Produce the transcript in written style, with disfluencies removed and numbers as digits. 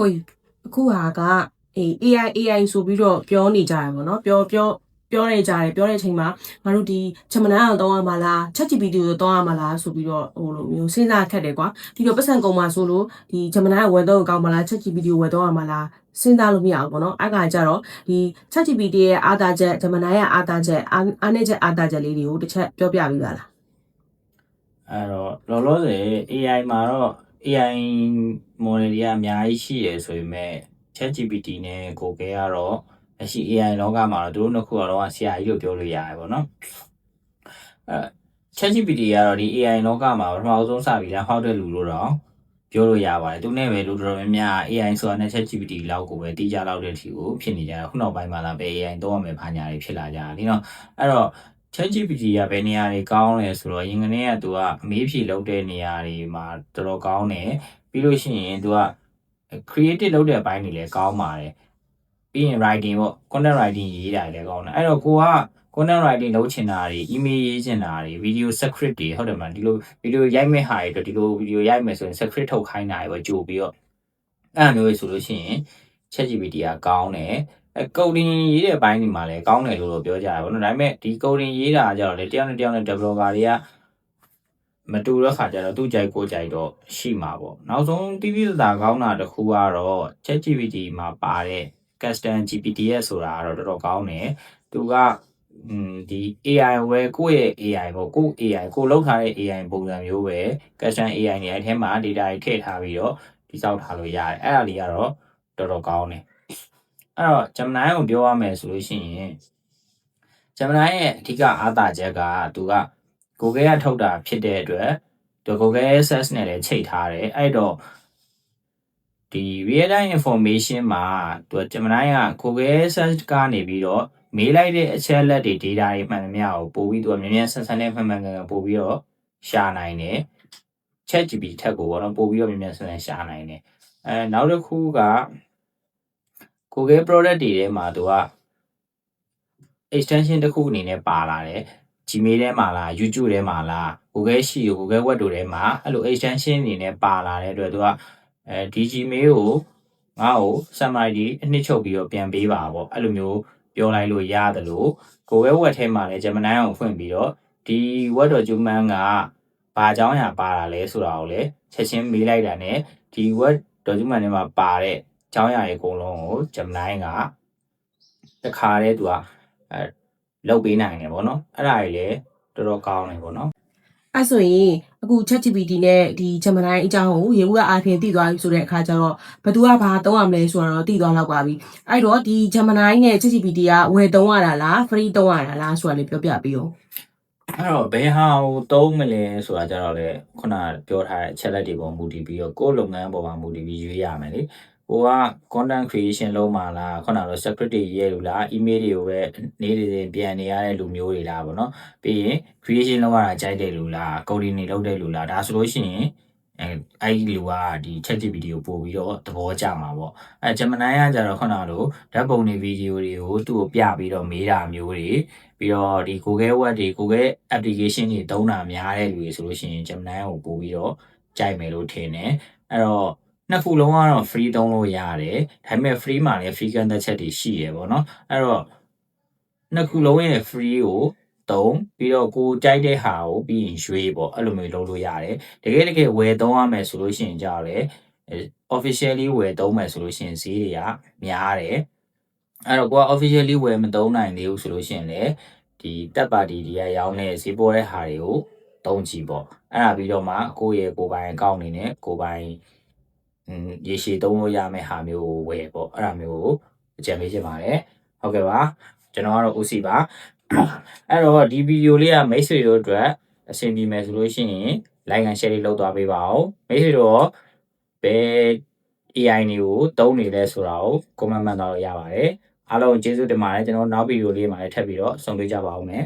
喂အခုဟာကAI ဆိုပြီးတော့ပြောနေကြတယ်ပေါ့နော်ပြောနေကြတယ်ပြောတဲ့အချိန်မှာငါတို့ဒီ Gemini ကိုတောင်းရမှာလား ChatGPT ကိုတောင်းရမှာလားဆိုပြီးတော့ဟိုလိုမျိုးစဉ်းစားခက်တယ်ကွာပြီးတော့ပတ်စံကုန်မှာဆိုလို့ဒီ Gemini ကိုဝယ်တော့ကောင်းမလား ChatGPT ကိုဝယ်တော့ရမှာလားစဉ်းစားလို့မရဘူးပေါ့နော်အဲ့ကကြတော့ဒီ ChatGPT ရဲ့အားသာချက် Gemini ရဲ့အားသာချက်အားနည်းချက်အားသာချက်လေးတွေကိုတစ်ချက်ပြောပြပေးပါလားအဲ့တော့လောလောဆယ် AI မှာတော့ AI model တွေကအများကြီးရှိတယ်ဆိုပေမဲ့ ChatGPT နဲ့ Google ကတော့လက်ရှိ AI လောကမှာတော့သူတို့နှစ်ခုကတော့ဆရာကြီးလို့ပြောလို့ရတယ်ပေါ့နော်ChatGPT ကတော့ဒီ AI လောကမှာပထမဆုံးစပြီးဟောက်တဲ့လူလို့တော့ပြောလို့ရပါတယ်သူနဲ့ပဲလူတော်များများ AI ဆိုတာနဲ့ ChatGPT လောက်ကိုပဲတီးကြလောက်တဲ့အထိကိုဖြစ်နေကြတယ်ခုနောက်ပိုင်းမှာလာပဲ AI သုံးရမယ်ဘာညာတွေဖြစ်လာကြတယ်နော်အဲ့တော့ChatGPT ကဘယ်နေရာတွေကောင်းလဲဆိုတော့ရင်ကနေကသူကအမေးဖြေလုပ်တဲ့နေရာတွေမှာတော်တော်ကောင်းတယ်ပြီးလို့ရှိရင်သူက creative လုပ်တဲ့အပိုင်းတွေလည်းကောင်းပါတယ်ပြီးရင် writing ပေါ့ content writing ရေးတာလည်းကောင်းတယ်အဲ့တော့ကိုက content writing လုပ်ချင်တာတွေ email ရေးချင်တာတွေ video script တွေဟုတ်တယ်မလားဒီလို video ရိုက်မဲ့ဟာတွေဒီလို video ရိုက်မယ်ဆိုရင် script ထုတ်ခိုင်းတာတွေပဲကြိုပြီးတော့အဲ့လိုမျိုးဆိုလို့ရှိရင် ChatGPT ကကောင်းတယ်coding ရေးတဲ့အပိုင်းဒီမှာလည်းကောင်းတယ်လို့ပြောကြတယ်ဗောနော်ဒါပေမဲ့ဒီ coding ရေးတာကြတော့လေတယောက်နဲ့ developer တွေကမတူတဲ့ခါကျတော့သူ့ကြိုက်ကိုကြိုက်တော့ရှိမှာပေါ့နောက်ဆုံးတိတိကျကျကောင်းတာတစ်ခုကတော့ ChatGPT မှာပါတဲ့ custom GPTs ဆိုတာကတော့တော်တော်ကောင်းတယ်သူကဒီ AI ဝယ်ကိုယ့်ရဲ့ AI ပေါ့ကိုယ့် AI ကိုလောက်ထားတဲ့ AI ပုံစံမျိုးပဲ custom AI တွေအဲ့ထဲမှာ data တွေထည့်ထားပြီးတော့တိစောက်ထားလို့ရတယ်အဲ့ဒါလေးကတော့တော်တော်ကောင်းတယ်အဲ့တော့ Gemini ကိုပြောရမယ်ဆိုလို့ရှိရင် Gemini ရဲ့အဓိကအားသာချက်ကသူက Google ကထုတ်တာဖြစ်တဲ့အတွက်သူ Google Search နဲ့လည်းချိန်ထားတယ်အဲ့တော့ဒီ real time information မှာသူ Gemini က Google Search ကနေပြီးတော့မေးလိုက်တဲ့အချက်အလက်တွေ data တွေမှန်သမျှကိုပို့ပြီးသူကမြန်ဆန်ဆန်နဲ့မှန်ကန်ပို့ပြီးတော့ရှာနိုင်တယ် ChatGPT ထက်ကိုပေါ့နော်ပို့ပြီးတော့မြန်ဆန်ဆန်ရှာနိုင်တယ်နောက်တစ်ခုက Google product တွေထဲမှာသူက extension တစ်ခုအနေနဲ့ပါလာတယ် Gmail ထဲမှာလား YouTube ထဲမှာလား Google Sheet ကို Google Word တို့ထဲမှာအဲ့လို extension အနေနဲ့ပါလာတဲ့အတွက်သူကဒီ Gmail ကိုငါ့ကို summary အနှစ်ချုပ်ပြီးတော့ပြန်ပေးပါပေါ့အဲ့လိုမျိုးပြောလိုက်လို့ရတယ်လို့ Google Word ထဲမှာလည်း Gemini ကိုဖွင့်ပြီးတော့ဒီ Word document ကဘာအကြောင်းအရာပါတာလဲဆိုတာကိုလည်းချက်ချင်းမေးလိုက်တာနဲ့ဒီ Word document ထဲမှာပါတဲ့အကြောင်းအရာတွေအကုန်လုံးကို Gemini ကတခါတည်းသူကလုပ်ပေးနိုင်တယ်ဗောနော်အဲ့ဒါကြီးလည်းတော်တော်ကောင်းတယ်ဗောနော်အဲ့ဆိုရင်အခု ChatGPT နဲ့ဒီ Gemini အကြောင်းကိုရေဦးကအားဖြင့်သိသွားပြီဆိုတဲ့အခါကျတော့ဘယ်သူကဘာသုံးရမလဲဆိုတော့သိသွားတော့ပါပြီအဲ့တော့ဒီ Gemini နဲ့ ChatGPT ကဝယ်သုံးရတာလား free သုံးရတာလားဆိုတာလေးပြောပြပေးဦးအဲ့တော့ဘယ်ဟာကိုသုံးမလဲဆိုတာကြတော့လေခုနပြောထားတဲ့အချက်လက်တွေပေါ်မူတည်ပြီးတော့ကိုယ်လုပ်ငန်းပေါ်မှာမူတည်ပြီးရွေးရမယ်လေကိုက content creation လုပ်မှာလားခုနကတော့ script တွေရေးရလို့လား email တွေကိုပဲနေ့စဉ်ပြန်နေရတဲ့လူမျိုးတွေလားဗောနော်ပြီးရင် creation လုပ်ရတာကြိုက်တဲ့လူလား coding တွေလုပ်တဲ့လူလားဒါဆိုလို့ရှိရင်အဲ့ဒီလူကဒီ ChatGPT ကိုပို့ပြီးတော့သဘောကျမှာပေါ့Gemini ကကြတော့ခုနကလိုဓာတ်ပုံတွေဗီဒီယိုတွေကိုသူ့ကိုပြပြီးတော့မေးတာမျိုးတွေပြီးတော့ဒီ Google Word တွေ Google application တွေသုံးတာများတဲ့လူတွေဆိုလို့ရှိရင် Gemini ကိုပို့ပြီးတော့ကြိုက်မယ်လို့ထင်တယ်အဲ့တော့နှစ်ခုလုံးကတော့ free သုံးလို့ရတယ်ဒါပေမဲ့ free မှာလည်း free ကန့်သက်ချက်တွေရှိရပေါ့နော်အဲ့တော့နှစ်ခုလုံးရဲ့ free ကိုသုံးပြီးတော့ကိုကြိုက်တဲ့ဟာကိုပြီးရင်ရွေးပေါ့အဲ့လိုမျိုးလုပ်လို့ရတယ်တကယ်ဝယ်သုံးရမယ်ဆိုလို့ရှိရင်ကြောက်လေ officially ဝယ်သုံးမယ်ဆိုလို့ရှိရင်ဈေးတွေကများတယ်အဲ့တော့ကိုက officially ဝယ်မသုံးနိုင်သေးဘူးဆိုလို့ရှိရင်လည်းဒီတက်ပါတီတွေကရောင်းတဲ့ဈေးပေါ်တဲ့ဟာတွေကိုသုံးကြည့်ပေါ့အဲ့ဒါပြီးတော့မှကိုယ့်ရဲ့ကိုယ်ပိုင်အကောင့်အနေနဲ့ကိုယ်ပိုင်ရေရှည်သုံးလို့ရမယ့်ဟာမျိုးကိုဝယ်ပေါ့အဲ့ဒါမျိုးကိုအကြံပေးချင်ပါတယ်ဟုတ်ကဲ့ပါကျွန်တော်ကတော့ OC ပါအဲ့တော့ဒီဗီဒီယိုလေးကမိတ်ဆွေတို့အတွက်အဆင်ပြေမယ်ဆိုလို့ရှိရင် like and share လေးလုပ်သွားပေးပါဦးမိတ်ဆွေတို့ဘယ် AI တွေကိုသုံးနေလဲဆိုတာကို comment မှတ်သွားလို့ရပါတယ်အားလုံးကျေးဇူးတင်ပါတယ်ကျွန်တော်နောက်ဗီဒီယိုလေးမှာလည်းထပ်ပြီးတော့ဆုံတွေ့ကြပါဦးမယ်